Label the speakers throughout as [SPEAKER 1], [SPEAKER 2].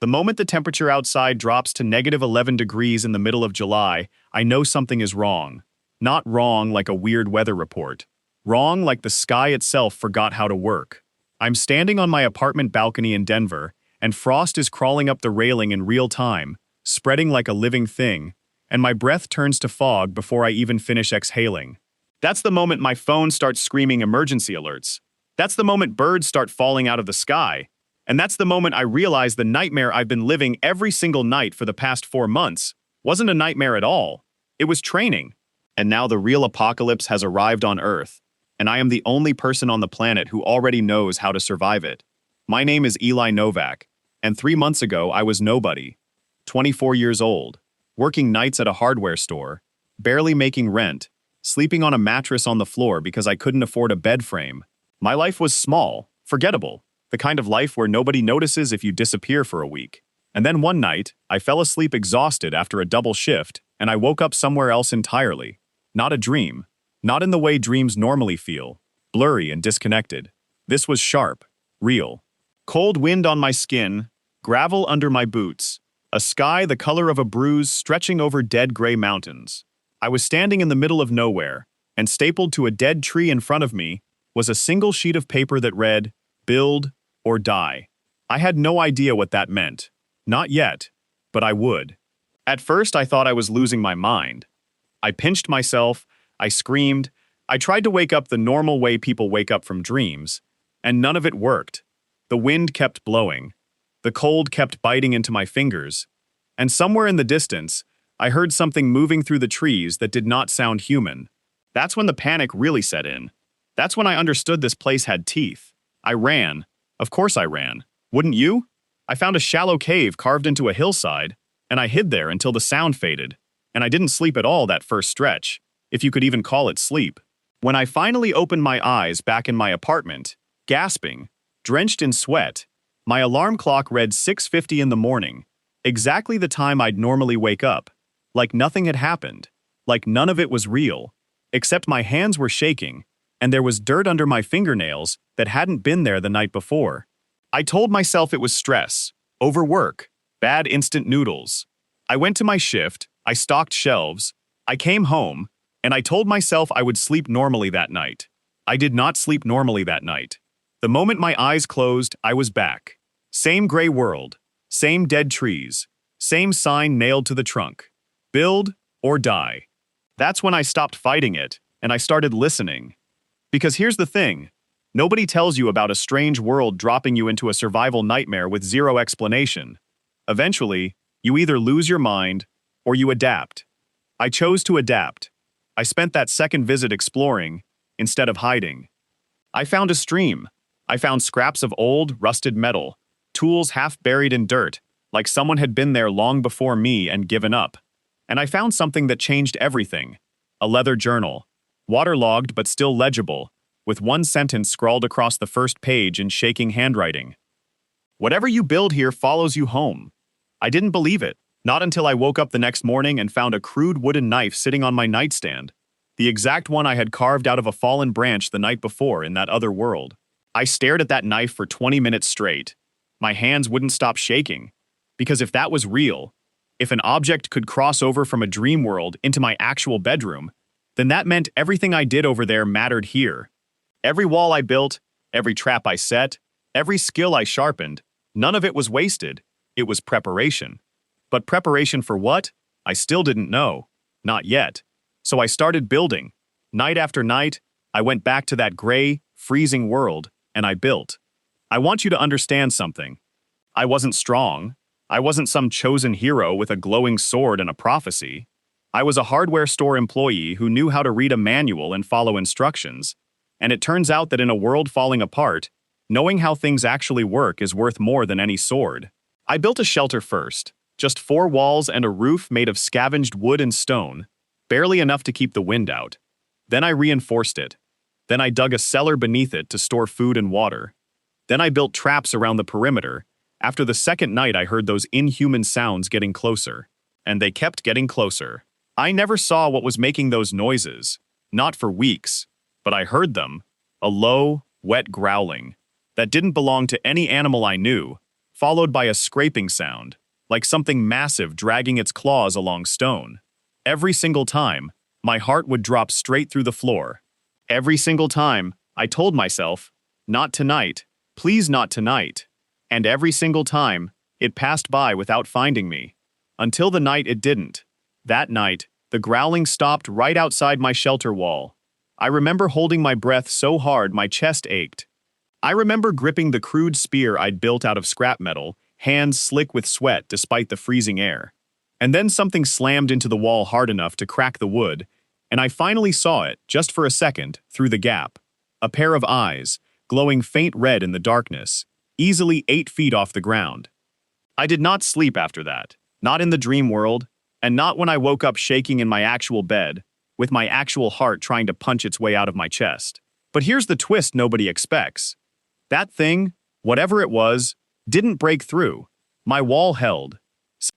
[SPEAKER 1] The moment the temperature outside drops to -11 degrees in the middle of July, I know something is wrong. Not wrong like a weird weather report. Wrong like the sky itself forgot how to work. I'm standing on my apartment balcony in Denver, and frost is crawling up the railing in real time, spreading like a living thing, and my breath turns to fog before I even finish exhaling. That's the moment my phone starts screaming emergency alerts. That's the moment birds start falling out of the sky. And that's the moment I realize the nightmare I've been living every single night for the past 4 months wasn't a nightmare at all. It was training. And now the real apocalypse has arrived on Earth, and I am the only person on the planet who already knows how to survive it. My name is Eli Novak, and 3 months ago I was nobody. 24 years old, working nights at a hardware store, barely making rent, sleeping on a mattress on the floor because I couldn't afford a bed frame. My life was small, forgettable. The kind of life where nobody notices if you disappear for a week. And then one night, I fell asleep exhausted after a double shift, and I woke up somewhere else entirely. Not a dream. Not in the way dreams normally feel. Blurry and disconnected. This was sharp. Real. Cold wind on my skin. Gravel under my boots. A sky the color of a bruise stretching over dead gray mountains. I was standing in the middle of nowhere, and stapled to a dead tree in front of me was a single sheet of paper that read, "Build or die." I had no idea what that meant. Not yet, but I would. At first, I thought I was losing my mind. I pinched myself, I screamed, I tried to wake up the normal way people wake up from dreams, and none of it worked. The wind kept blowing. The cold kept biting into my fingers, and somewhere in the distance, I heard something moving through the trees that did not sound human. That's when the panic really set in. That's when I understood this place had teeth. I ran. Of course I ran. Wouldn't you? I found a shallow cave carved into a hillside, and I hid there until the sound faded. And I didn't sleep at all that first stretch, if you could even call it sleep. When I finally opened my eyes back in my apartment, gasping, drenched in sweat, my alarm clock read 6:50 in the morning, exactly the time I'd normally wake up. Like nothing had happened. Like none of it was real. Except my hands were shaking, and there was dirt under my fingernails that hadn't been there the night before. I told myself it was stress, overwork, bad instant noodles. I went to my shift, I stocked shelves, I came home, and I told myself I would sleep normally that night. I did not sleep normally that night. The moment my eyes closed, I was back. Same gray world, same dead trees, same sign nailed to the trunk. Build or die. That's when I stopped fighting it, and I started listening. Because here's the thing, nobody tells you about a strange world dropping you into a survival nightmare with zero explanation. Eventually, you either lose your mind, or you adapt. I chose to adapt. I spent that second visit exploring, instead of hiding. I found a stream. I found scraps of old, rusted metal, tools half buried in dirt, like someone had been there long before me and given up. And I found something that changed everything. A leather journal. Waterlogged but still legible, with one sentence scrawled across the first page in shaking handwriting. "Whatever you build here follows you home." I didn't believe it, not until I woke up the next morning and found a crude wooden knife sitting on my nightstand, the exact one I had carved out of a fallen branch the night before in that other world. I stared at that knife for 20 minutes straight. My hands wouldn't stop shaking, because if that was real, if an object could cross over from a dream world into my actual bedroom, then that meant everything I did over there mattered here. Every wall I built, every trap I set, every skill I sharpened, none of it was wasted. It was preparation. But preparation for what? I still didn't know. Not yet. So I started building. Night after night, I went back to that gray, freezing world, and I built. I want you to understand something. I wasn't strong. I wasn't some chosen hero with a glowing sword and a prophecy. I was a hardware store employee who knew how to read a manual and follow instructions. And it turns out that in a world falling apart, knowing how things actually work is worth more than any sword. I built a shelter first, just 4 walls and a roof made of scavenged wood and stone, barely enough to keep the wind out. Then I reinforced it. Then I dug a cellar beneath it to store food and water. Then I built traps around the perimeter. After the second night, I heard those inhuman sounds getting closer. And they kept getting closer. I never saw what was making those noises, not for weeks, but I heard them, a low, wet growling that didn't belong to any animal I knew, followed by a scraping sound, like something massive dragging its claws along stone. Every single time, my heart would drop straight through the floor. Every single time, I told myself, not tonight, please not tonight. And every single time, it passed by without finding me. Until the night it didn't. That night, the growling stopped right outside my shelter wall. I remember holding my breath so hard my chest ached. I remember gripping the crude spear I'd built out of scrap metal, hands slick with sweat despite the freezing air. And then something slammed into the wall hard enough to crack the wood, and I finally saw it, just for a second, through the gap. A pair of eyes, glowing faint red in the darkness, easily 8 feet off the ground. I did not sleep after that, not in the dream world, and not when I woke up shaking in my actual bed, with my actual heart trying to punch its way out of my chest. But here's the twist nobody expects. That thing, whatever it was, didn't break through. My wall held.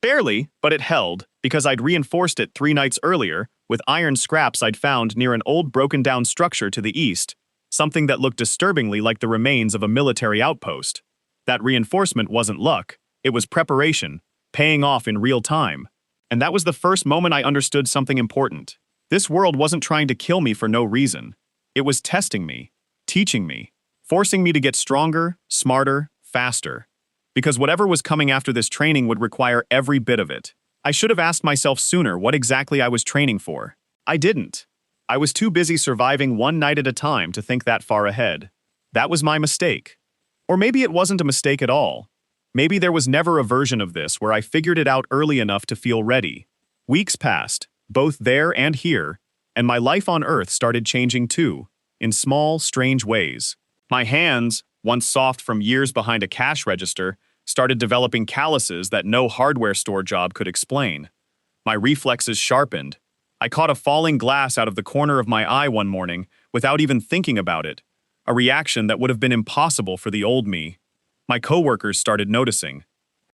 [SPEAKER 1] Barely, but it held, because I'd reinforced it 3 nights earlier with iron scraps I'd found near an old broken-down structure to the east, something that looked disturbingly like the remains of a military outpost. That reinforcement wasn't luck, it was preparation, paying off in real time. And that was the first moment I understood something important. This world wasn't trying to kill me for no reason. It was testing me, teaching me, forcing me to get stronger, smarter, faster. Because whatever was coming after this training would require every bit of it. I should have asked myself sooner what exactly I was training for. I didn't. I was too busy surviving one night at a time to think that far ahead. That was my mistake. Or maybe it wasn't a mistake at all. Maybe there was never a version of this where I figured it out early enough to feel ready. Weeks passed, both there and here, and my life on Earth started changing too, in small, strange ways. My hands, once soft from years behind a cash register, started developing calluses that no hardware store job could explain. My reflexes sharpened. I caught a falling glass out of the corner of my eye one morning without even thinking about it, a reaction that would have been impossible for the old me. My coworkers started noticing.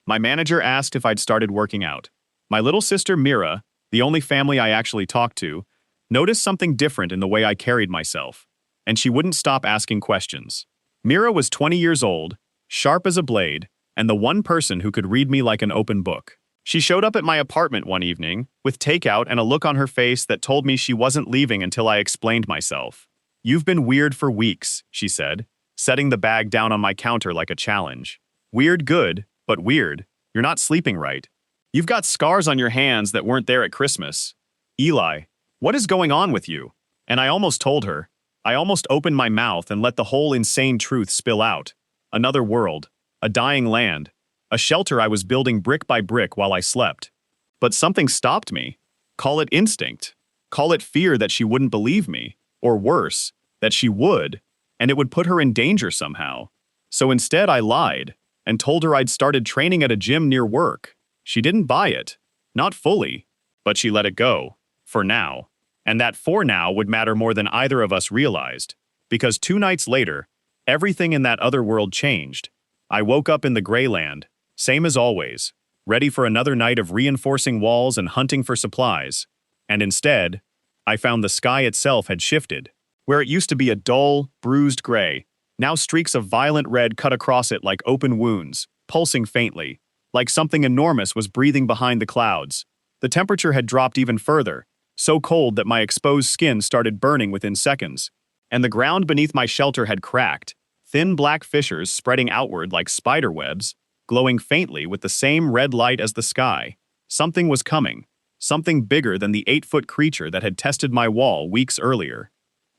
[SPEAKER 1] My manager asked if I'd started working out. My little sister Mira, the only family I actually talked to, noticed something different in the way I carried myself, and she wouldn't stop asking questions. Mira was 20 years old, sharp as a blade, and the one person who could read me like an open book. She showed up at my apartment one evening, with takeout and a look on her face that told me she wasn't leaving until I explained myself. "You've been weird for weeks," she said, setting the bag down on my counter like a challenge. "Weird good, but weird. You're not sleeping right. You've got scars on your hands that weren't there at Christmas. Eli, what is going on with you?" And I almost told her. I almost opened my mouth and let the whole insane truth spill out. Another world. A dying land, a shelter I was building brick by brick while I slept. But something stopped me. Call it instinct. Call it fear that she wouldn't believe me, or worse, that she would, and it would put her in danger somehow. So instead I lied, and told her I'd started training at a gym near work. She didn't buy it. Not fully, but she let it go. For now. And that "for now" would matter more than either of us realized, because 2 nights later, everything in that other world changed. I woke up in the gray land, same as always, ready for another night of reinforcing walls and hunting for supplies. And instead, I found the sky itself had shifted. Where it used to be a dull, bruised gray, now streaks of violent red cut across it like open wounds, pulsing faintly, like something enormous was breathing behind the clouds. The temperature had dropped even further, so cold that my exposed skin started burning within seconds. And the ground beneath my shelter had cracked, thin black fissures spreading outward like spider webs, glowing faintly with the same red light as the sky. Something was coming, something bigger than the 8-foot creature that had tested my wall weeks earlier.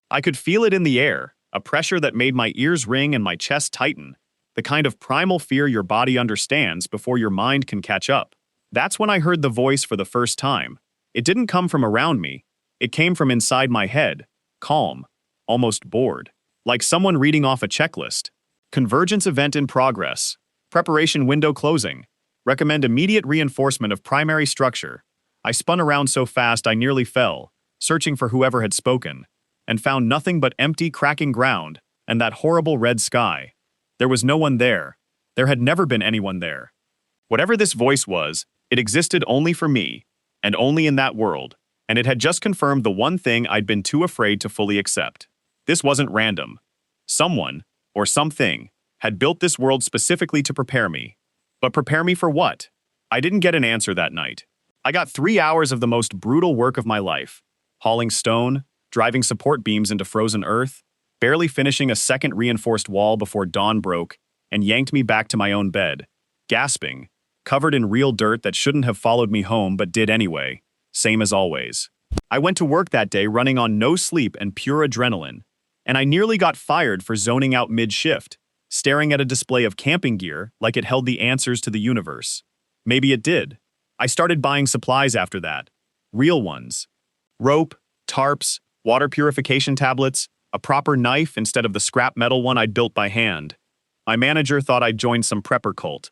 [SPEAKER 1] I could feel it in the air, a pressure that made my ears ring and my chest tighten, the kind of primal fear your body understands before your mind can catch up. That's when I heard the voice for the first time. It didn't come from around me. It came from inside my head, calm, almost bored. Like someone reading off a checklist. Convergence event in progress. Preparation window closing. Recommend immediate reinforcement of primary structure. I spun around so fast I nearly fell, searching for whoever had spoken, and found nothing but empty, cracking ground and that horrible red sky. There was no one there. There had never been anyone there. Whatever this voice was, it existed only for me, and only in that world, and it had just confirmed the one thing I'd been too afraid to fully accept. This wasn't random. Someone, or something, had built this world specifically to prepare me. But prepare me for what? I didn't get an answer that night. I got 3 hours of the most brutal work of my life. Hauling stone, driving support beams into frozen earth, barely finishing a second reinforced wall before dawn broke and yanked me back to my own bed, gasping, covered in real dirt that shouldn't have followed me home but did anyway, same as always. I went to work that day running on no sleep and pure adrenaline, and I nearly got fired for zoning out mid-shift, staring at a display of camping gear like it held the answers to the universe. Maybe it did. I started buying supplies after that. Real ones. Rope, tarps, water purification tablets, a proper knife instead of the scrap metal one I'd built by hand. My manager thought I'd joined some prepper cult.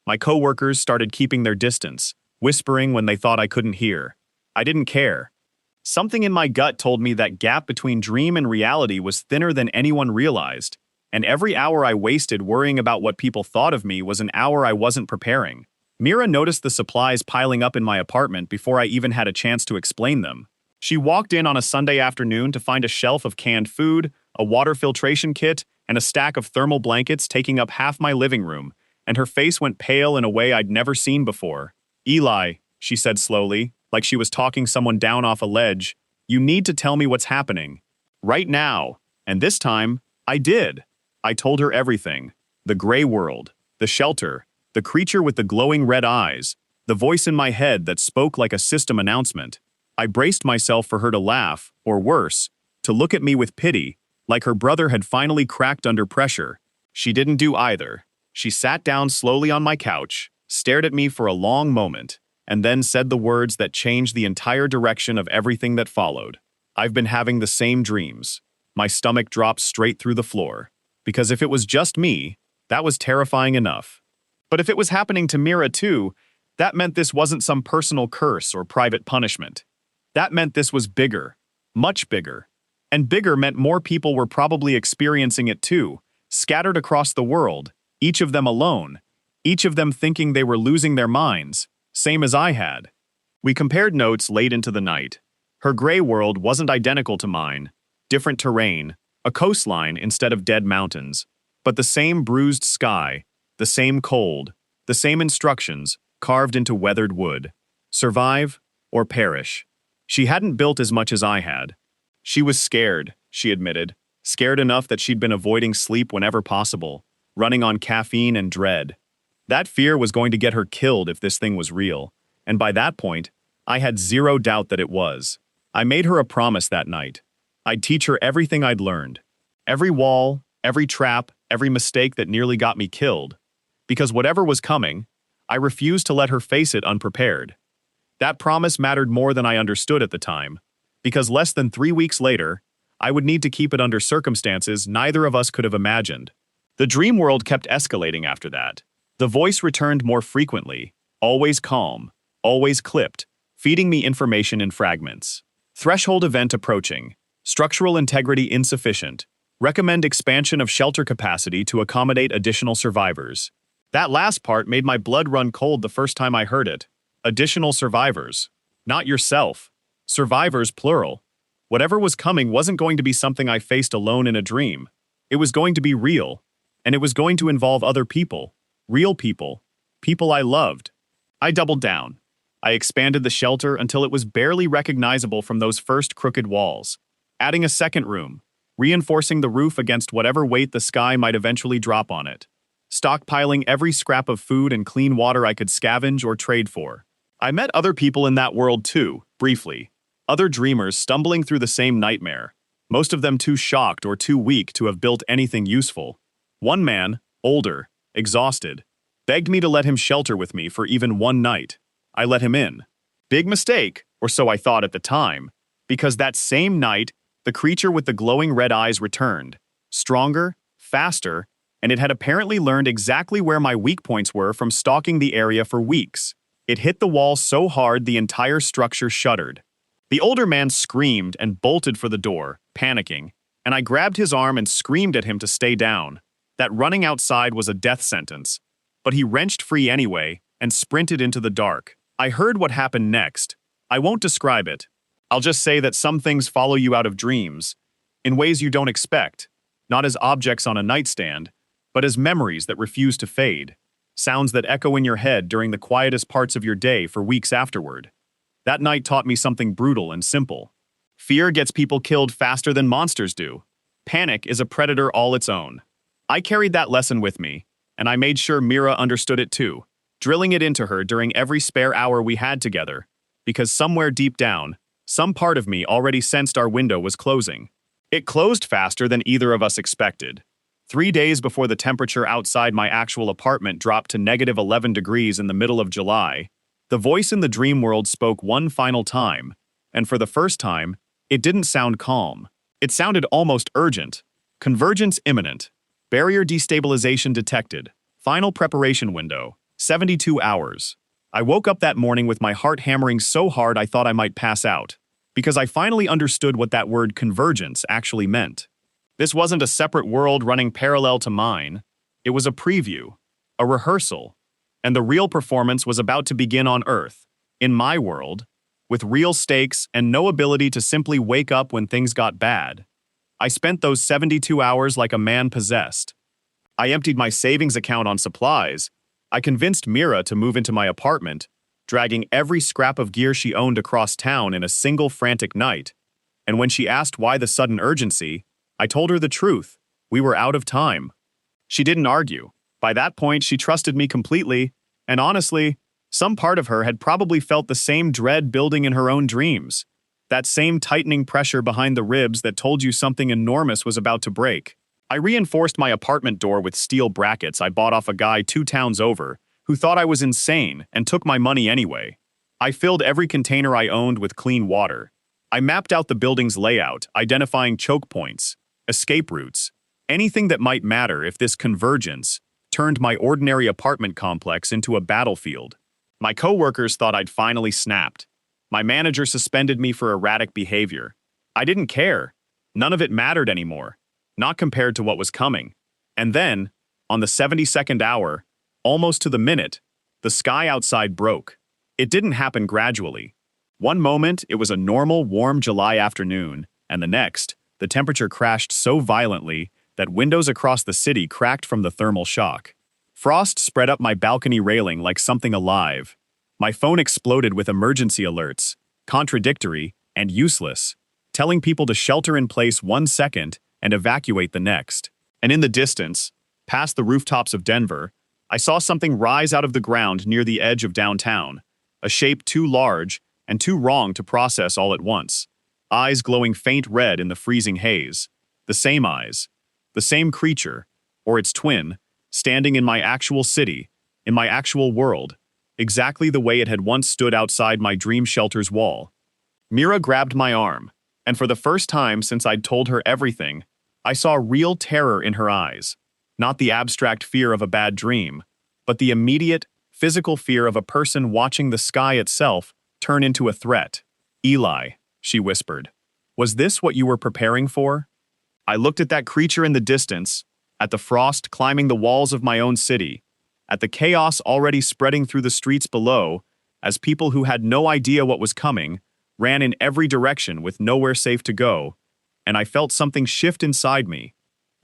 [SPEAKER 1] My coworkers started keeping their distance, whispering when they thought I couldn't hear. I didn't care. Something in my gut told me that gap between dream and reality was thinner than anyone realized, and every hour I wasted worrying about what people thought of me was an hour I wasn't preparing. Mira noticed the supplies piling up in my apartment before I even had a chance to explain them. She walked in on a Sunday afternoon to find a shelf of canned food, a water filtration kit, and a stack of thermal blankets taking up half my living room, and her face went pale in a way I'd never seen before. "Eli," she said slowly, like she was talking someone down off a ledge, "you need to tell me what's happening. Right now." And this time, I did. I told her everything. The gray world, the shelter, the creature with the glowing red eyes, the voice in my head that spoke like a system announcement. I braced myself for her to laugh, or worse, to look at me with pity, like her brother had finally cracked under pressure. She didn't do either. She sat down slowly on my couch, stared at me for a long moment, and then said the words that changed the entire direction of everything that followed. "I've been having the same dreams." My stomach dropped straight through the floor. Because if it was just me, that was terrifying enough. But if it was happening to Mira too, that meant this wasn't some personal curse or private punishment. That meant this was bigger, much bigger. And bigger meant more people were probably experiencing it too, scattered across the world, each of them alone, each of them thinking they were losing their minds, same as I had. We compared notes late into the night. Her gray world wasn't identical to mine, different terrain, a coastline instead of dead mountains, but the same bruised sky, the same cold, the same instructions carved into weathered wood. Survive or perish. She hadn't built as much as I had. She was scared, she admitted, scared enough that she'd been avoiding sleep whenever possible, running on caffeine and dread. That fear was going to get her killed if this thing was real, and by that point, I had zero doubt that it was. I made her a promise that night. I'd teach her everything I'd learned. Every wall, every trap, every mistake that nearly got me killed. Because whatever was coming, I refused to let her face it unprepared. That promise mattered more than I understood at the time, because less than 3 weeks later, I would need to keep it under circumstances neither of us could have imagined. The dream world kept escalating after that. The voice returned more frequently, always calm, always clipped, feeding me information in fragments. Threshold event approaching. Structural integrity insufficient. Recommend expansion of shelter capacity to accommodate additional survivors. That last part made my blood run cold the first time I heard it. Additional survivors. Not yourself. Survivors, plural. Whatever was coming wasn't going to be something I faced alone in a dream. It was going to be real. And it was going to involve other people. Real people. People I loved. I doubled down. I expanded the shelter until it was barely recognizable from those first crooked walls. Adding a second room. Reinforcing the roof against whatever weight the sky might eventually drop on it. Stockpiling every scrap of food and clean water I could scavenge or trade for. I met other people in that world too, briefly. Other dreamers stumbling through the same nightmare. Most of them too shocked or too weak to have built anything useful. One man, older, exhausted, begged me to let him shelter with me for even one night. I let him in. Big mistake, or so I thought at the time, because that same night, the creature with the glowing red eyes returned. Stronger, faster, and it had apparently learned exactly where my weak points were from stalking the area for weeks. It hit the wall so hard the entire structure shuddered. The older man screamed and bolted for the door, panicking, and I grabbed his arm and screamed at him to stay down. That running outside was a death sentence. But he wrenched free anyway and sprinted into the dark. I heard what happened next. I won't describe it. I'll just say that some things follow you out of dreams, in ways you don't expect, not as objects on a nightstand, but as memories that refuse to fade. sounds that echo in your head during the quietest parts of your day for weeks afterward. That night taught me something brutal and simple. Fear gets people killed faster than monsters do. Panic is a predator all its own. I carried that lesson with me, and I made sure Mira understood it too, drilling it into her during every spare hour we had together, because somewhere deep down, some part of me already sensed our window was closing. It closed faster than either of us expected. 3 days before the temperature outside my actual apartment dropped to -11 degrees in the middle of July, the voice in the dream world spoke one final time, and for the first time, it didn't sound calm. It sounded almost urgent. Convergence imminent. Barrier destabilization detected. Final preparation window. 72 hours. I woke up that morning with my heart hammering so hard I thought I might pass out, because I finally understood what that word convergence actually meant. This wasn't a separate world running parallel to mine. It was a preview, a rehearsal, and the real performance was about to begin on Earth, in my world, with real stakes and no ability to simply wake up when things got bad. I spent those 72 hours like a man possessed. I emptied my savings account on supplies. I convinced Mira to move into my apartment, dragging every scrap of gear she owned across town in a single frantic night. And when she asked why the sudden urgency, I told her the truth. We were out of time. She didn't argue. By that point, she trusted me completely, and honestly, some part of her had probably felt the same dread building in her own dreams. That same tightening pressure behind the ribs that told you something enormous was about to break. I reinforced my apartment door with steel brackets I bought off a guy 2 towns over, who thought I was insane and took my money anyway. I filled every container I owned with clean water. I mapped out the building's layout, identifying choke points, escape routes, anything that might matter if this convergence turned my ordinary apartment complex into a battlefield. My coworkers thought I'd finally snapped. My manager suspended me for erratic behavior. I didn't care. None of it mattered anymore, not compared to what was coming. And then, on the 72nd hour, almost to the minute, the sky outside broke. It didn't happen gradually. One moment, it was a normal, warm July afternoon, and the next, the temperature crashed so violently that windows across the city cracked from the thermal shock. Frost spread up my balcony railing like something alive. My phone exploded with emergency alerts, contradictory and useless, telling people to shelter in place 1 second and evacuate the next. And in the distance, past the rooftops of Denver, I saw something rise out of the ground near the edge of downtown, a shape too large and too wrong to process all at once. Eyes glowing faint red in the freezing haze. The same eyes. The same creature, or its twin, standing in my actual city, in my actual world, exactly the way it had once stood outside my dream shelter's wall. Mira grabbed my arm, and for the first time since I'd told her everything, I saw real terror in her eyes. Not the abstract fear of a bad dream, but the immediate, physical fear of a person watching the sky itself turn into a threat. "Eli," she whispered, "was this what you were preparing for?" I looked at that creature in the distance, at the frost climbing the walls of my own city, at the chaos already spreading through the streets below, as people who had no idea what was coming ran in every direction with nowhere safe to go, and I felt something shift inside me.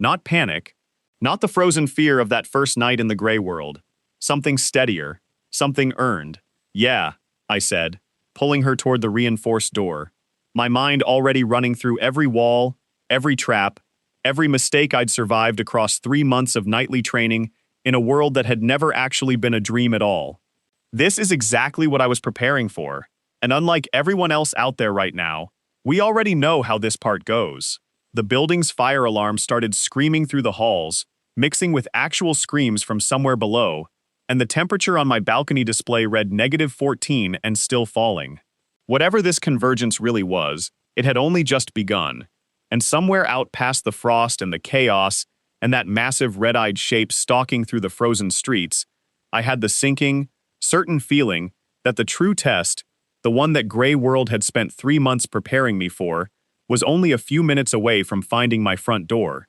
[SPEAKER 1] Not panic, not the frozen fear of that first night in the gray world. Something steadier, something earned. "Yeah," I said, pulling her toward the reinforced door, my mind already running through every wall, every trap, every mistake I'd survived across 3 months of nightly training in a world that had never actually been a dream at all. This is exactly what I was preparing for, and unlike everyone else out there right now, we already know how this part goes. The building's fire alarm started screaming through the halls, mixing with actual screams from somewhere below, and the temperature on my balcony display read -14 and still falling. Whatever this convergence really was, it had only just begun, and somewhere out past the frost and the chaos and that massive red-eyed shape stalking through the frozen streets, I had the sinking, certain feeling that the true test, the one that Grey World had spent 3 months preparing me for, was only a few minutes away from finding my front door.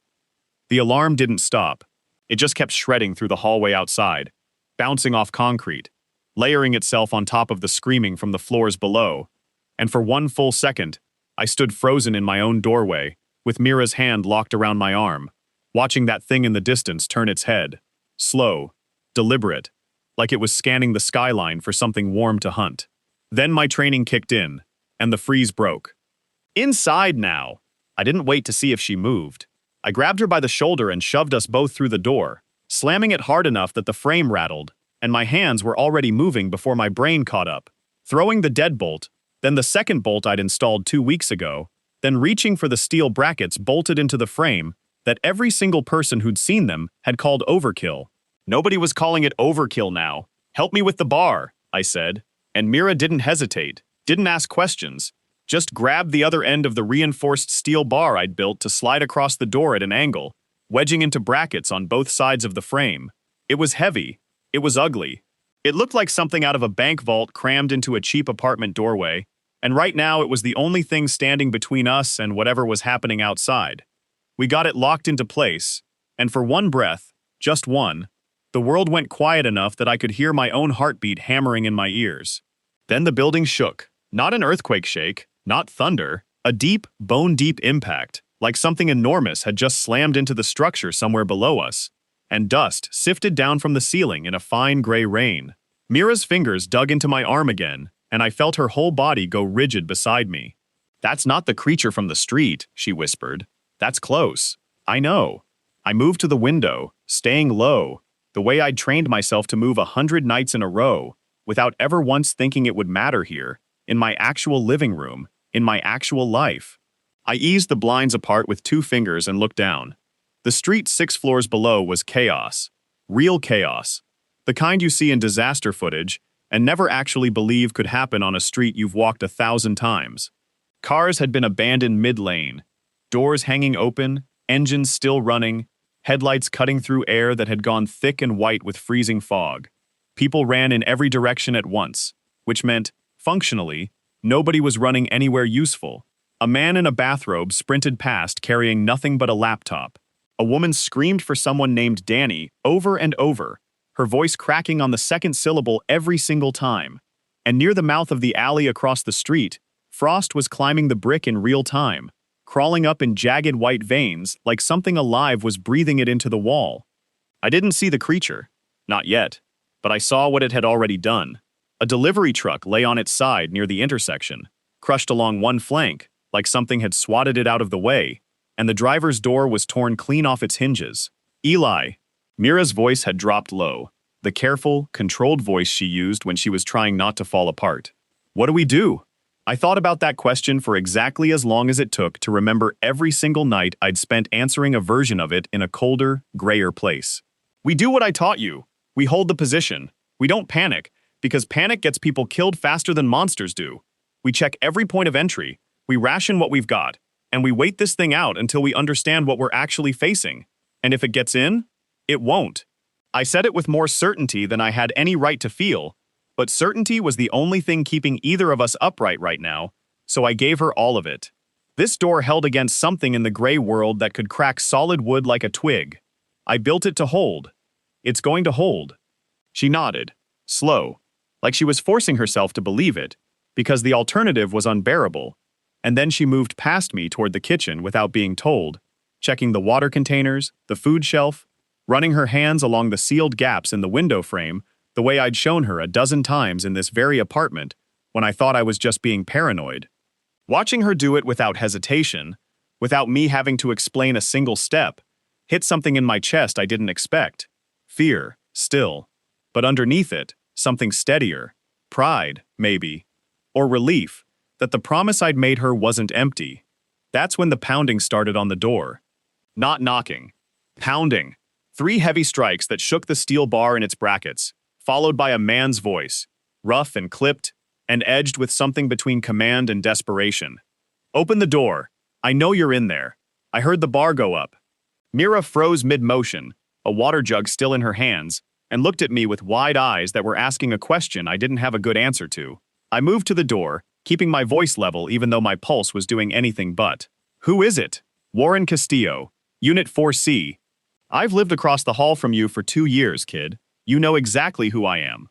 [SPEAKER 1] The alarm didn't stop. It just kept shredding through the hallway outside, bouncing off concrete, layering itself on top of the screaming from the floors below, and for 1 full second, I stood frozen in my own doorway, with Mira's hand locked around my arm, watching that thing in the distance turn its head. Slow, deliberate, like it was scanning the skyline for something warm to hunt. Then my training kicked in, and the freeze broke. Inside now! I didn't wait to see if she moved. I grabbed her by the shoulder and shoved us both through the door, slamming it hard enough that the frame rattled, and my hands were already moving before my brain caught up. Throwing the deadbolt, then the second bolt I'd installed 2 weeks ago, then reaching for the steel brackets bolted into the frame that every single person who'd seen them had called overkill. Nobody was calling it overkill now. Help me with the bar, I said, and Mira didn't hesitate, didn't ask questions, just grabbed the other end of the reinforced steel bar I'd built to slide across the door at an angle, wedging into brackets on both sides of the frame. It was heavy. It was ugly. It looked like something out of a bank vault crammed into a cheap apartment doorway, and right now it was the only thing standing between us and whatever was happening outside. We got it locked into place, and for one breath, just one, the world went quiet enough that I could hear my own heartbeat hammering in my ears. Then the building shook. Not an earthquake shake, not thunder, a deep, bone-deep impact, like something enormous had just slammed into the structure somewhere below us, and dust sifted down from the ceiling in a fine gray rain. Mira's fingers dug into my arm again, and I felt her whole body go rigid beside me. "That's not the creature from the street," she whispered. "That's close. I know." I moved to the window, staying low, the way I'd trained myself to move 100 nights in a row, without ever once thinking it would matter here, in my actual living room, in my actual life. I eased the blinds apart with 2 fingers and looked down. The street 6 floors below was chaos. Real chaos. The kind you see in disaster footage and never actually believe could happen on a street you've walked 1,000 times. Cars had been abandoned mid-lane, doors hanging open, engines still running, headlights cutting through air that had gone thick and white with freezing fog. People ran in every direction at once, which meant, functionally, nobody was running anywhere useful. A man in a bathrobe sprinted past carrying nothing but a laptop. A woman screamed for someone named Danny over and over, her voice cracking on the second syllable every single time. And near the mouth of the alley across the street, Frost was climbing the brick in real time, crawling up in jagged white veins like something alive was breathing it into the wall. I didn't see the creature. Not yet. But I saw what it had already done. A delivery truck lay on its side near the intersection, crushed along one flank, like something had swatted it out of the way, and the driver's door was torn clean off its hinges. "Eli." Mira's voice had dropped low, the careful, controlled voice she used when she was trying not to fall apart. "What do we do?" I thought about that question for exactly as long as it took to remember every single night I'd spent answering a version of it in a colder, grayer place. "We do what I taught you. We hold the position. We don't panic, because panic gets people killed faster than monsters do. We check every point of entry, we ration what we've got, and we wait this thing out until we understand what we're actually facing. And if it gets in, it won't." I said it with more certainty than I had any right to feel, but certainty was the only thing keeping either of us upright right now, so I gave her all of it. This door held against something in the gray world that could crack solid wood like a twig. I built it to hold. It's going to hold. She nodded, slow, like she was forcing herself to believe it, because the alternative was unbearable. And then she moved past me toward the kitchen without being told, checking the water containers, the food shelf, running her hands along the sealed gaps in the window frame the way I'd shown her a dozen times in this very apartment when I thought I was just being paranoid. Watching her do it without hesitation, without me having to explain a single step, hit something in my chest I didn't expect. Fear, still. But underneath it, something steadier. Pride, maybe. Or relief, that the promise I'd made her wasn't empty. That's when the pounding started on the door. Not knocking. Pounding. 3 heavy strikes that shook the steel bar in its brackets, followed by a man's voice, rough and clipped, and edged with something between command and desperation. "Open the door. I know you're in there. I heard the bar go up." Mira froze mid-motion, a water jug still in her hands, and looked at me with wide eyes that were asking a question I didn't have a good answer to. I moved to the door, keeping my voice level even though my pulse was doing anything but. "Who is it?" "Warren Castillo, Unit 4C. I've lived across the hall from you for 2 years, kid. You know exactly who I am."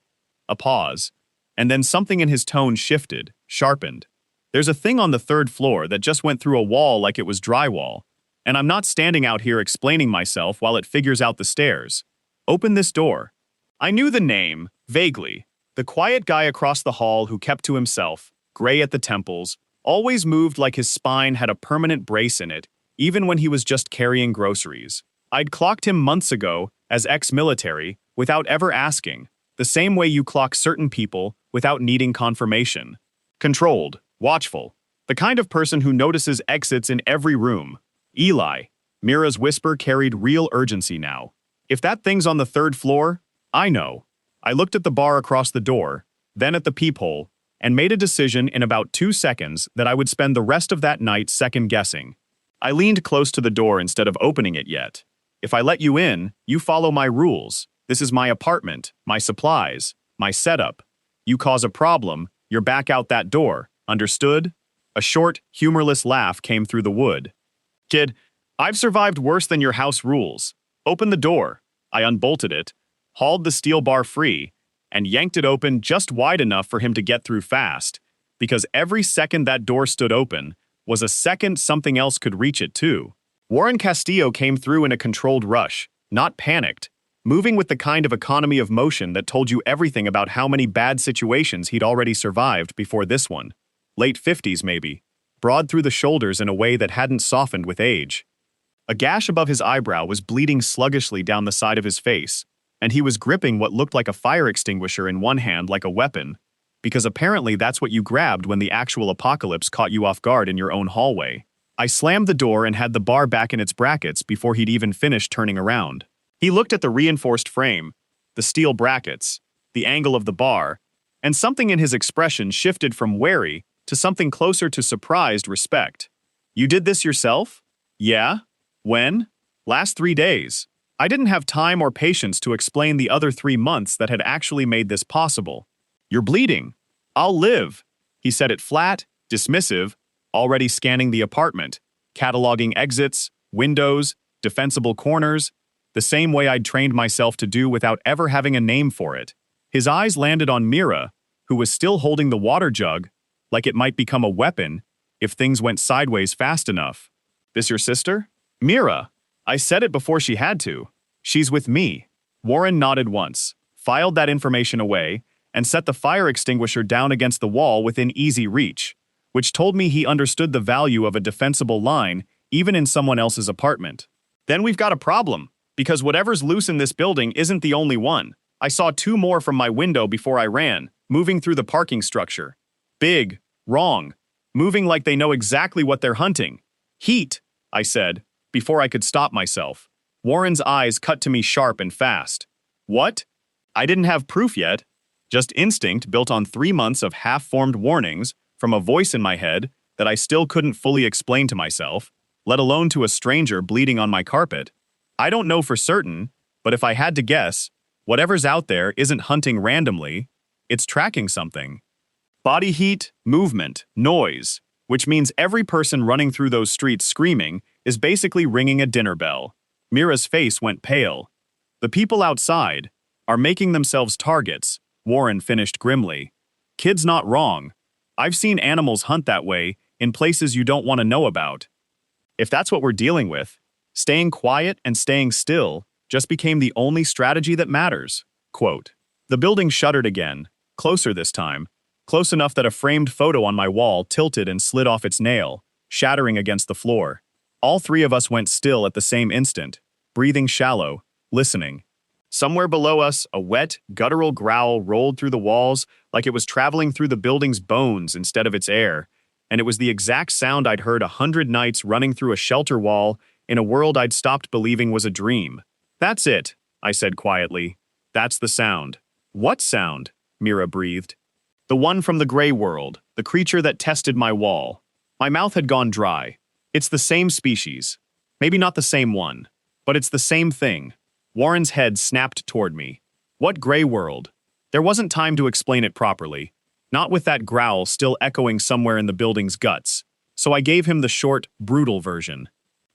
[SPEAKER 1] A pause, and then something in his tone shifted, sharpened. "There's a thing on the 3rd floor that just went through a wall like it was drywall, and I'm not standing out here explaining myself while it figures out the stairs. Open this door." I knew the name, vaguely. The quiet guy across the hall who kept to himself, gray at the temples, always moved like his spine had a permanent brace in it, even when he was just carrying groceries. I'd clocked him months ago as ex-military without ever asking, the same way you clock certain people without needing confirmation. Controlled, watchful, the kind of person who notices exits in every room. Eli. Mira's whisper carried real urgency now. If that thing's on the third floor, I know. I looked at the bar across the door, then at the peephole, and made a decision in about 2 seconds that I would spend the rest of that night second-guessing. I leaned close to the door instead of opening it yet. If I let you in, you follow my rules. This is my apartment, my supplies, my setup. You cause a problem, you're back out that door. Understood? A short, humorless laugh came through the wood. Kid, I've survived worse than your house rules. Open the door. I unbolted it, hauled the steel bar free, and yanked it open just wide enough for him to get through fast, because every second that door stood open was a second something else could reach it too. Warren Castillo came through in a controlled rush, not panicked, moving with the kind of economy of motion that told you everything about how many bad situations he'd already survived before this one. Late 50s maybe, broad through the shoulders in a way that hadn't softened with age. A gash above his eyebrow was bleeding sluggishly down the side of his face, and he was gripping what looked like a fire extinguisher in one hand like a weapon, because apparently that's what you grabbed when the actual apocalypse caught you off guard in your own hallway. I slammed the door and had the bar back in its brackets before he'd even finished turning around. He looked at the reinforced frame, the steel brackets, the angle of the bar, and something in his expression shifted from wary to something closer to surprised respect. You did this yourself? Yeah? When? Last 3 days. I didn't have time or patience to explain the other 3 months that had actually made this possible. You're bleeding. I'll live. He said it flat, dismissive, already scanning the apartment, cataloging exits, windows, defensible corners, the same way I'd trained myself to do without ever having a name for it. His eyes landed on Mira, who was still holding the water jug, like it might become a weapon if things went sideways fast enough. This your sister? Mira. I said it before she had to. She's with me. Warren nodded once, filed that information away, and set the fire extinguisher down against the wall within easy reach, which told me he understood the value of a defensible line even in someone else's apartment. Then we've got a problem, because whatever's loose in this building isn't the only one. I saw 2 more from my window before I ran, moving through the parking structure. Big, wrong, moving like they know exactly what they're hunting. Heat, I said, before I could stop myself. Warren's eyes cut to me sharp and fast. What? I didn't have proof yet. Just instinct built on 3 months of half-formed warnings from a voice in my head that I still couldn't fully explain to myself, let alone to a stranger bleeding on my carpet. I don't know for certain, but if I had to guess, whatever's out there isn't hunting randomly, it's tracking something. Body heat, movement, noise, which means every person running through those streets screaming is basically ringing a dinner bell. Mira's face went pale. The people outside are making themselves targets, Warren finished grimly. Kid's not wrong. I've seen animals hunt that way in places you don't want to know about. If that's what we're dealing with, staying quiet and staying still just became the only strategy that matters. Quote. The building shuddered again, closer this time, close enough that a framed photo on my wall tilted and slid off its nail, shattering against the floor. All 3 of us went still at the same instant, breathing shallow, listening. Somewhere below us, a wet, guttural growl rolled through the walls like it was traveling through the building's bones instead of its air, and it was the exact sound I'd heard 100 nights running through a shelter wall in a world I'd stopped believing was a dream. That's it, I said quietly. That's the sound. What sound? Mira breathed. The one from the gray world, the creature that tested my wall. My mouth had gone dry. It's the same species. Maybe not the same one, but it's the same thing. Warren's head snapped toward me. What gray world? There wasn't time to explain it properly, not with that growl still echoing somewhere in the building's guts, so I gave him the short, brutal version.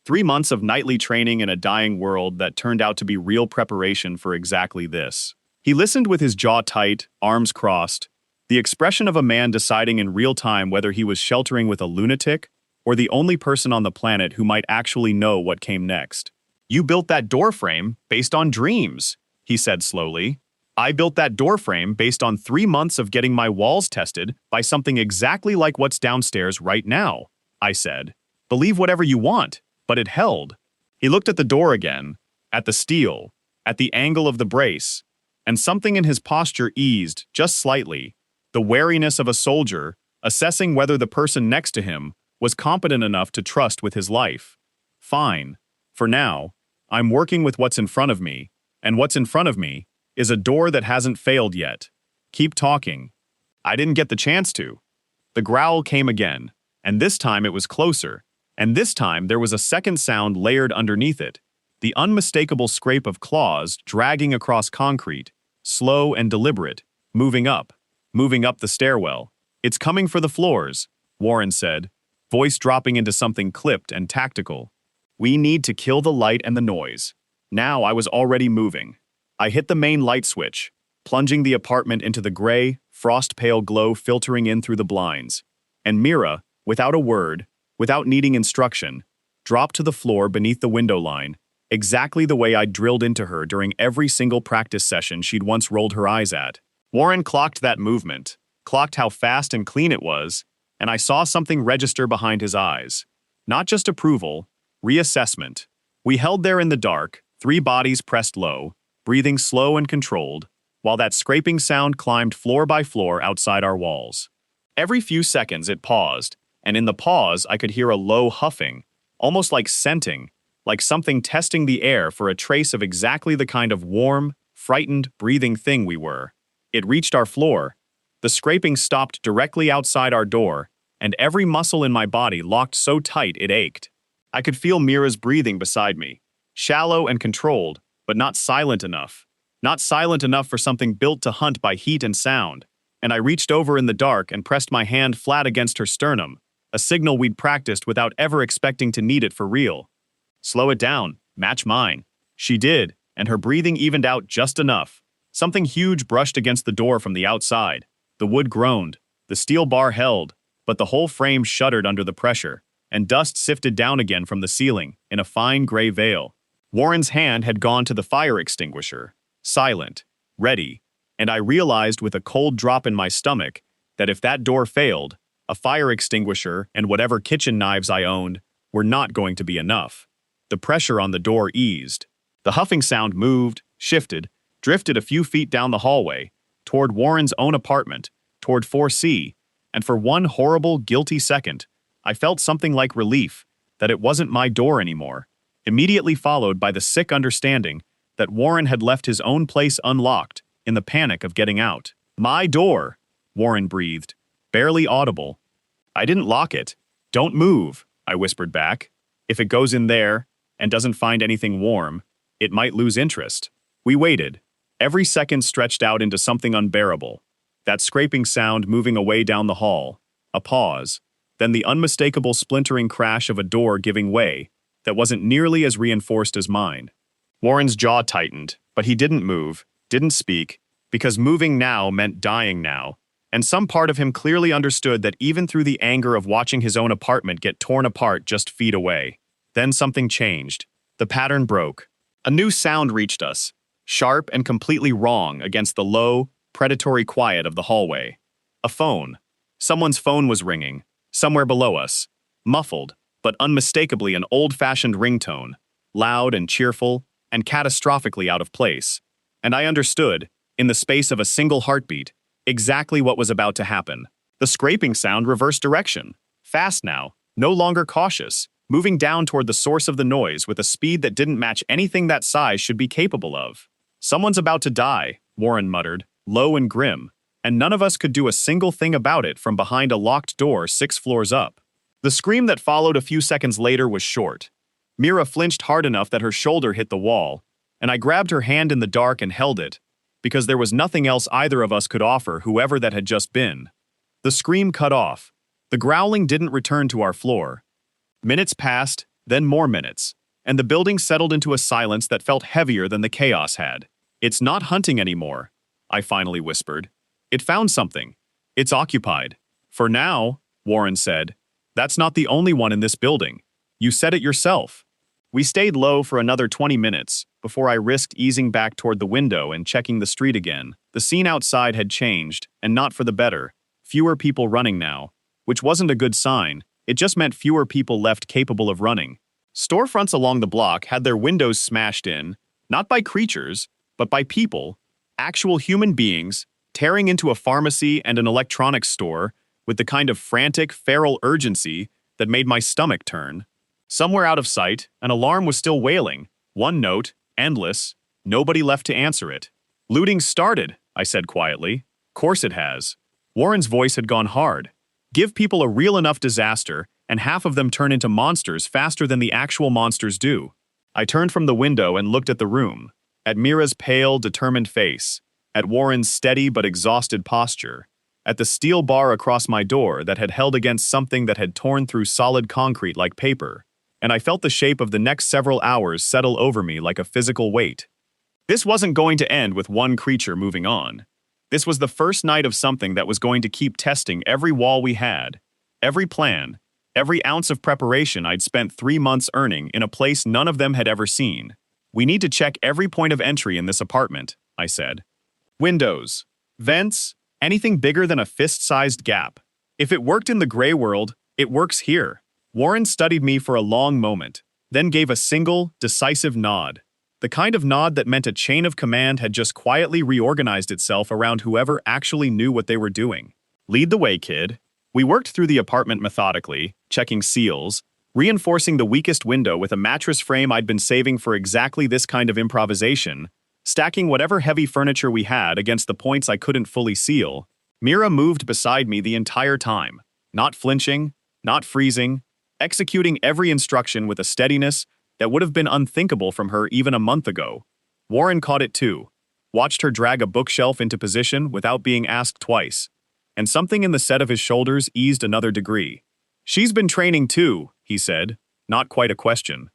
[SPEAKER 1] 3 months of nightly training in a dying world that turned out to be real preparation for exactly this. He listened with his jaw tight, arms crossed, the expression of a man deciding in real time whether he was sheltering with a lunatic or the only person on the planet who might actually know what came next. You built that door frame based on dreams, he said slowly. I built that door frame based on 3 months of getting my walls tested by something exactly like what's downstairs right now, I said. Believe whatever you want, but it held. He looked at the door again, at the steel, at the angle of the brace, and something in his posture eased just slightly, the wariness of a soldier assessing whether the person next to him was competent enough to trust with his life. Fine. For now, I'm working with what's in front of me, and what's in front of me is a door that hasn't failed yet. Keep talking. I didn't get the chance to. The growl came again, and this time it was closer, and this time there was a second sound layered underneath it, the unmistakable scrape of claws dragging across concrete, slow and deliberate, moving up the stairwell. It's coming for the floors, Warren said, voice dropping into something clipped and tactical. We need to kill the light and the noise. Now I was already moving. I hit the main light switch, plunging the apartment into the gray, frost-pale glow filtering in through the blinds. And Mira, without a word, without needing instruction, dropped to the floor beneath the window line, exactly the way I'd drilled into her during every single practice session she'd once rolled her eyes at. Warren clocked that movement, clocked how fast and clean it was, and I saw something register behind his eyes. Not just approval, reassessment. We held there in the dark, 3 bodies pressed low, breathing slow and controlled, while that scraping sound climbed floor by floor outside our walls. Every few seconds it paused, and in the pause I could hear a low huffing, almost like scenting, like something testing the air for a trace of exactly the kind of warm, frightened, breathing thing we were. It reached our floor. The scraping stopped directly outside our door, and every muscle in my body locked so tight it ached. I could feel Mira's breathing beside me, shallow and controlled, but not silent enough. Not silent enough for something built to hunt by heat and sound. And I reached over in the dark and pressed my hand flat against her sternum, a signal we'd practiced without ever expecting to need it for real. Slow it down, match mine. She did, and her breathing evened out just enough. Something huge brushed against the door from the outside. The wood groaned, the steel bar held, but the whole frame shuddered under the pressure, and dust sifted down again from the ceiling in a fine gray veil. Warren's hand had gone to the fire extinguisher, silent, ready, and I realized with a cold drop in my stomach that if that door failed, a fire extinguisher and whatever kitchen knives I owned were not going to be enough. The pressure on the door eased. The huffing sound moved, shifted, drifted a few feet down the hallway, toward Warren's own apartment, toward 4C, and for one horrible, guilty second, I felt something like relief that it wasn't my door anymore, immediately followed by the sick understanding that Warren had left his own place unlocked in the panic of getting out. My door, Warren breathed, barely audible. I didn't lock it. Don't move, I whispered back. If it goes in there and doesn't find anything warm, it might lose interest. We waited. Every second stretched out into something unbearable. That scraping sound moving away down the hall. A pause. Then the unmistakable splintering crash of a door giving way that wasn't nearly as reinforced as mine. Warren's jaw tightened, but he didn't move, didn't speak, because moving now meant dying now, and some part of him clearly understood that even through the anger of watching his own apartment get torn apart just feet away. Then something changed. The pattern broke. A new sound reached us, sharp and completely wrong against the low, predatory quiet of the hallway. A phone. Someone's phone was ringing, somewhere below us, muffled, but unmistakably an old-fashioned ringtone, loud and cheerful, and catastrophically out of place. And I understood, in the space of a single heartbeat, exactly what was about to happen. The scraping sound reversed direction, fast now, no longer cautious, moving down toward the source of the noise with a speed that didn't match anything that size should be capable of. Someone's about to die, Warren muttered, low and grim, and none of us could do a single thing about it from behind a locked door 6 floors up. The scream that followed a few seconds later was short. Mira flinched hard enough that her shoulder hit the wall, and I grabbed her hand in the dark and held it, because there was nothing else either of us could offer whoever that had just been. The scream cut off. The growling didn't return to our floor. Minutes passed, then more minutes, and the building settled into a silence that felt heavier than the chaos had. It's not hunting anymore, I finally whispered. It found something. It's occupied. For now, Warren said. That's not the only one in this building. You said it yourself. We stayed low for another 20 minutes, before I risked easing back toward the window and checking the street again. The scene outside had changed, and not for the better. Fewer people running now, which wasn't a good sign. It just meant fewer people left capable of running. Storefronts along the block had their windows smashed in, not by creatures, but by people, actual human beings, tearing into a pharmacy and an electronics store with the kind of frantic, feral urgency that made my stomach turn. Somewhere out of sight, an alarm was still wailing. One note, endless, nobody left to answer it. "Looting started," I said quietly. "Course it has." Warren's voice had gone hard. "Give people a real enough disaster, and half of them turn into monsters faster than the actual monsters do." I turned from the window and looked at the room, at Mira's pale, determined face, at Warren's steady but exhausted posture, at the steel bar across my door that had held against something that had torn through solid concrete like paper, and I felt the shape of the next several hours settle over me like a physical weight. This wasn't going to end with one creature moving on. This was the first night of something that was going to keep testing every wall we had, every plan, every ounce of preparation I'd spent 3 months earning in a place none of them had ever seen. "We need to check every point of entry in this apartment," I said. "Windows, vents, anything bigger than a fist-sized gap. If it worked in the gray world, it works here." Warren studied me for a long moment, then gave a single, decisive nod. The kind of nod that meant a chain of command had just quietly reorganized itself around whoever actually knew what they were doing. "Lead the way, kid." We worked through the apartment methodically, checking seals, reinforcing the weakest window with a mattress frame I'd been saving for exactly this kind of improvisation, stacking whatever heavy furniture we had against the points I couldn't fully seal. Mira moved beside me the entire time, not flinching, not freezing, executing every instruction with a steadiness that would have been unthinkable from her even a month ago. Warren caught it too, watched her drag a bookshelf into position without being asked twice, and something in the set of his shoulders eased another degree. "She's been training too," he said, not quite a question.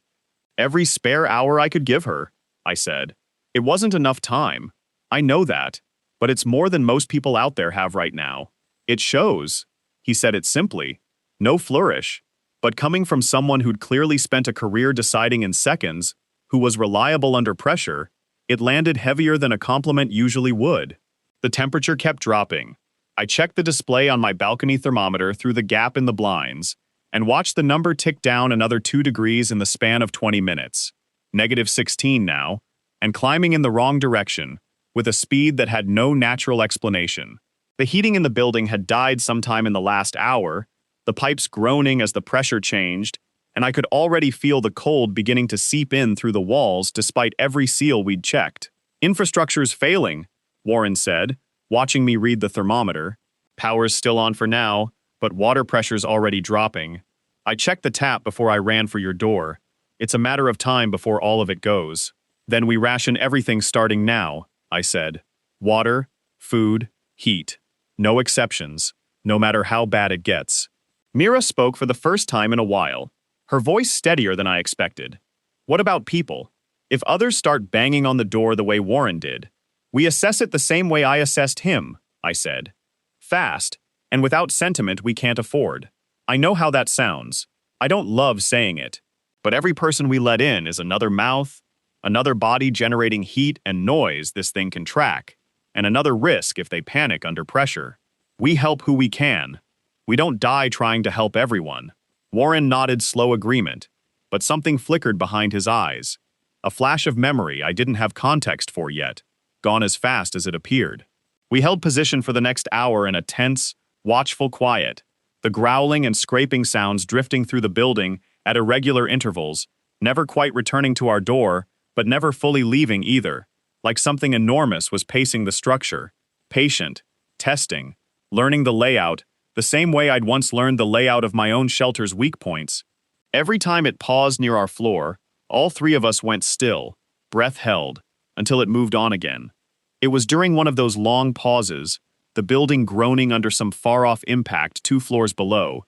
[SPEAKER 1] "Every spare hour I could give her," I said. "It wasn't enough time. I know that, but it's more than most people out there have right now. It shows." He said it simply, no flourish, but coming from someone who'd clearly spent a career deciding in seconds, who was reliable under pressure, it landed heavier than a compliment usually would. The temperature kept dropping. I checked the display on my balcony thermometer through the gap in the blinds, and watched the number tick down another 2 degrees in the span of 20 minutes. -16 now, and climbing in the wrong direction, with a speed that had no natural explanation. The heating in the building had died sometime in the last hour, the pipes groaning as the pressure changed, and I could already feel the cold beginning to seep in through the walls despite every seal we'd checked. "Infrastructure's failing," Warren said, watching me read the thermometer. "Power's still on for now, but water pressure's already dropping. I checked the tap before I ran for your door. It's a matter of time before all of it goes." "Then we ration everything starting now," I said. "Water, food, heat. No exceptions, no matter how bad it gets." Mira spoke for the first time in a while, her voice steadier than I expected. "What about people? If others start banging on the door the way Warren did, we assess it the same way I assessed him," I said. "Fast, and without sentiment we can't afford. I know how that sounds. I don't love saying it. But every person we let in is another mouth, another body generating heat and noise this thing can track, and another risk if they panic under pressure. We help who we can. We don't die trying to help everyone." Warren nodded slow agreement, but something flickered behind his eyes. A flash of memory I didn't have context for yet, gone as fast as it appeared. We held position for the next hour in a tense, watchful quiet, the growling and scraping sounds drifting through the building at irregular intervals, never quite returning to our door, but never fully leaving either, like something enormous was pacing the structure, patient, testing, learning the layout, the same way I'd once learned the layout of my own shelter's weak points. Every time it paused near our floor, all 3 of us went still, breath held, until it moved on again. It was during one of those long pauses, the building groaning under some far-off impact 2 floors below,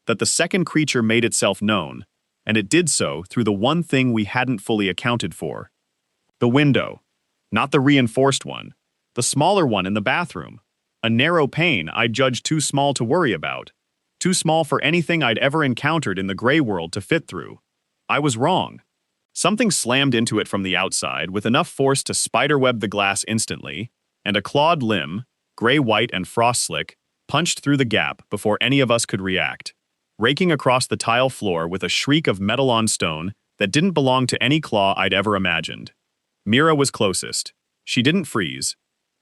[SPEAKER 1] that the second creature made itself known, and it did so through the one thing we hadn't fully accounted for. The window. Not the reinforced one, the smaller one in the bathroom. A narrow pane I'd judged too small to worry about, too small for anything I'd ever encountered in the gray world to fit through. I was wrong. Something slammed into it from the outside with enough force to spiderweb the glass instantly, and a clawed limb, gray-white and frost-slick, punched through the gap before any of us could react, raking across the tile floor with a shriek of metal on stone that didn't belong to any claw I'd ever imagined. Mira was closest. She didn't freeze.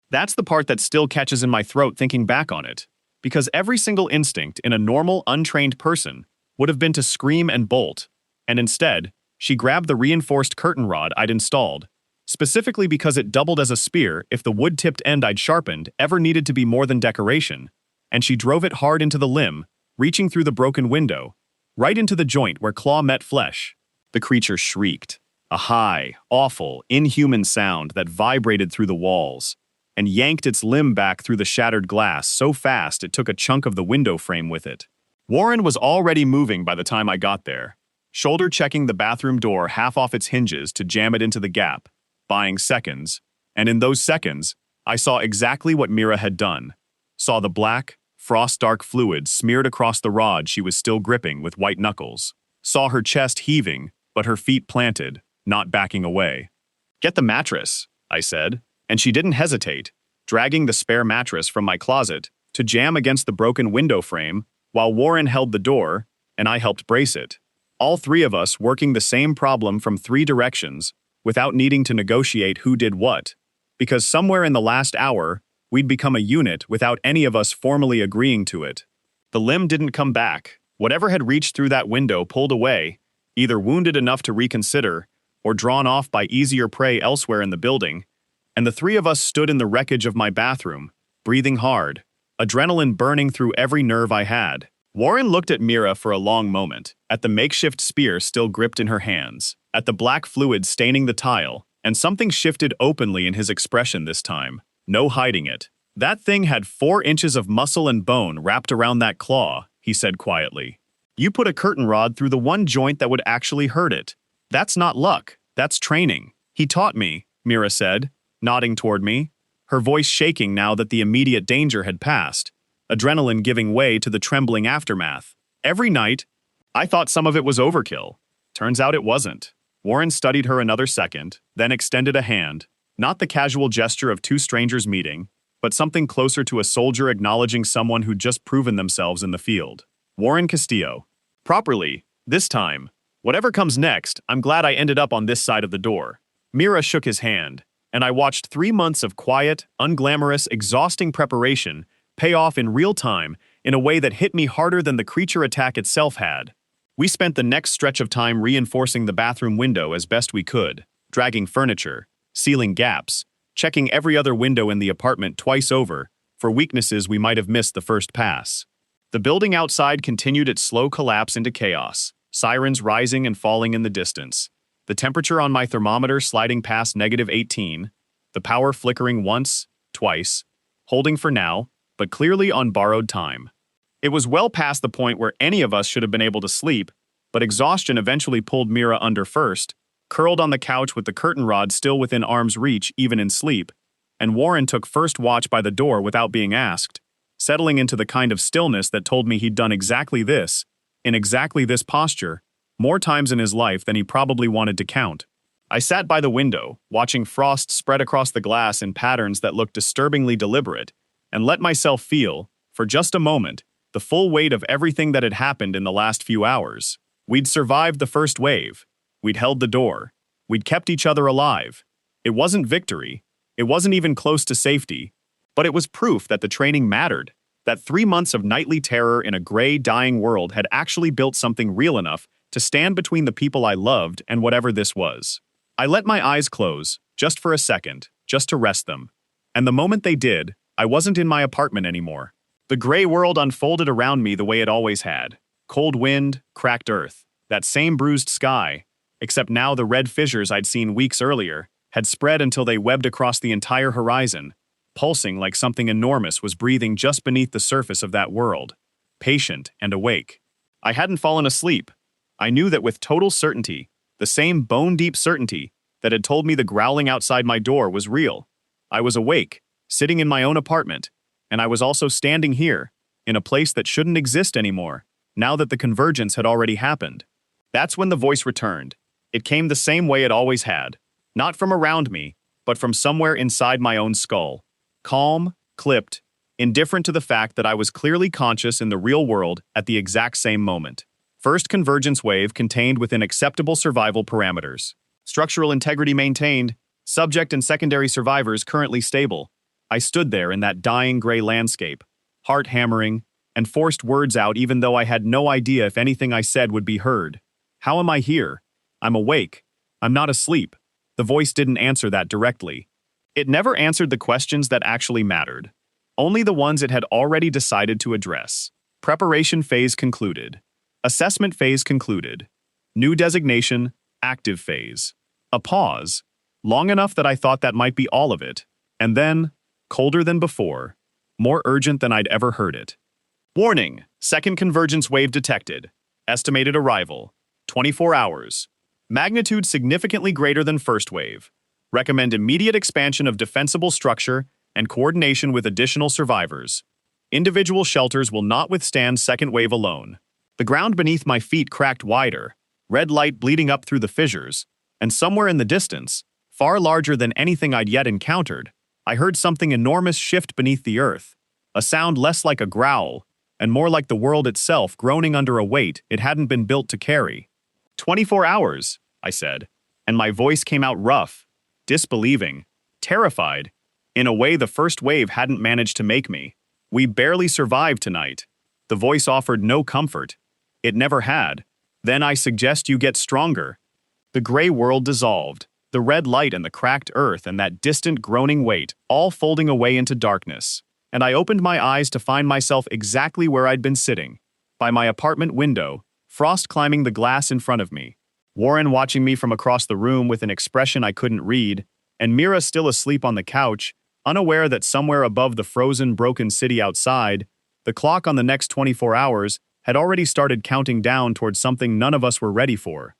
[SPEAKER 1] That's the part that still catches in my throat thinking back on it, because every single instinct in a normal, untrained person would have been to scream and bolt, and instead, she grabbed the reinforced curtain rod I'd installed, specifically because it doubled as a spear if the wood-tipped end I'd sharpened ever needed to be more than decoration, and she drove it hard into the limb, reaching through the broken window, right into the joint where claw met flesh. The creature shrieked, a high, awful, inhuman sound that vibrated through the walls, and yanked its limb back through the shattered glass so fast it took a chunk of the window frame with it. Warren was already moving by the time I got there, shoulder-checking the bathroom door half off its hinges to jam it into the gap, buying seconds, and in those seconds, I saw exactly what Mira had done. Saw the black, frost-dark fluid smeared across the rod she was still gripping with white knuckles. Saw her chest heaving, but her feet planted, not backing away. "Get the mattress," I said, and she didn't hesitate, dragging the spare mattress from my closet to jam against the broken window frame while Warren held the door and I helped brace it. All three of us working the same problem from three directions without needing to negotiate who did what, because somewhere in the last hour, we'd become a unit without any of us formally agreeing to it. The limb didn't come back. Whatever had reached through that window pulled away, either wounded enough to reconsider or drawn off by easier prey elsewhere in the building, and the three of us stood in the wreckage of my bathroom, breathing hard, adrenaline burning through every nerve I had. Warren looked at Mira for a long moment, at the makeshift spear still gripped in her hands, at the black fluid staining the tile, and something shifted openly in his expression this time, no hiding it. "That thing had 4 inches of muscle and bone wrapped around that claw," he said quietly. "You put a curtain rod through the one joint that would actually hurt it. That's not luck, that's training. He taught me," Mira said, nodding toward me, her voice shaking now that the immediate danger had passed, adrenaline giving way to the trembling aftermath. "Every night, I thought some of it was overkill. Turns out it wasn't." Warren studied her another second, then extended a hand, not the casual gesture of two strangers meeting, but something closer to a soldier acknowledging someone who'd just proven themselves in the field. "Warren Castillo. Properly, this time. Whatever comes next, I'm glad I ended up on this side of the door." Mira shook his hand, and I watched 3 months of quiet, unglamorous, exhausting preparation pay off in real time in a way that hit me harder than the creature attack itself had. We spent the next stretch of time reinforcing the bathroom window as best we could, dragging furniture, sealing gaps, checking every other window in the apartment twice over for weaknesses we might have missed the first pass. The building outside continued its slow collapse into chaos, sirens rising and falling in the distance, the temperature on my thermometer sliding past -18, the power flickering once, twice, holding for now, but clearly on borrowed time. It was well past the point where any of us should have been able to sleep, but exhaustion eventually pulled Mira under first, curled on the couch with the curtain rod still within arm's reach even in sleep, and Warren took first watch by the door without being asked, settling into the kind of stillness that told me he'd done exactly this, in exactly this posture, more times in his life than he probably wanted to count. I sat by the window, watching frost spread across the glass in patterns that looked disturbingly deliberate, and let myself feel, for just a moment, the full weight of everything that had happened in the last few hours. We'd survived the first wave. We'd held the door. We'd kept each other alive. It wasn't victory. It wasn't even close to safety. But it was proof that the training mattered, that 3 months of nightly terror in a gray, dying world had actually built something real enough to stand between the people I loved and whatever this was. I let my eyes close, just for a second, just to rest them. And the moment they did, I wasn't in my apartment anymore. The gray world unfolded around me the way it always had. Cold wind, cracked earth, that same bruised sky, except now the red fissures I'd seen weeks earlier had spread until they webbed across the entire horizon, pulsing like something enormous was breathing just beneath the surface of that world, patient and awake. I hadn't fallen asleep. I knew that with total certainty, the same bone-deep certainty that had told me the growling outside my door was real. I was awake, sitting in my own apartment, and I was also standing here, in a place that shouldn't exist anymore, now that the convergence had already happened. That's when the voice returned, It came the same way it always had. Not from around me, but from somewhere inside my own skull. Calm, clipped, indifferent to the fact that I was clearly conscious in the real world at the exact same moment. First convergence wave contained within acceptable survival parameters. Structural integrity maintained, subject and secondary survivors currently stable. I stood there in that dying gray landscape, heart hammering, and forced words out even though I had no idea if anything I said would be heard. How am I here? I'm awake. I'm not asleep. The voice didn't answer that directly. It never answered the questions that actually mattered. Only the ones it had already decided to address. Preparation phase concluded. Assessment phase concluded. New designation, active phase. A pause, long enough that I thought that might be all of it, and then, colder than before, more urgent than I'd ever heard it. Warning, second convergence wave detected. Estimated arrival, 24 hours. Magnitude significantly greater than first wave. Recommend immediate expansion of defensible structure and coordination with additional survivors. Individual shelters will not withstand second wave alone. The ground beneath my feet cracked wider, red light bleeding up through the fissures, and somewhere in the distance, far larger than anything I'd yet encountered, I heard something enormous shift beneath the earth, a sound less like a growl, and more like the world itself groaning under a weight it hadn't been built to carry. 24 hours, I said, and my voice came out rough, disbelieving, terrified, in a way the first wave hadn't managed to make me. We barely survived tonight. The voice offered no comfort. It never had. Then I suggest you get stronger. The gray world dissolved, the red light and the cracked earth and that distant groaning weight all folding away into darkness, and I opened my eyes to find myself exactly where I'd been sitting, by my apartment window, frost climbing the glass in front of me, Warren watching me from across the room with an expression I couldn't read, and Mira still asleep on the couch, unaware that somewhere above the frozen, broken city outside, the clock on the next 24 hours had already started counting down towards something none of us were ready for.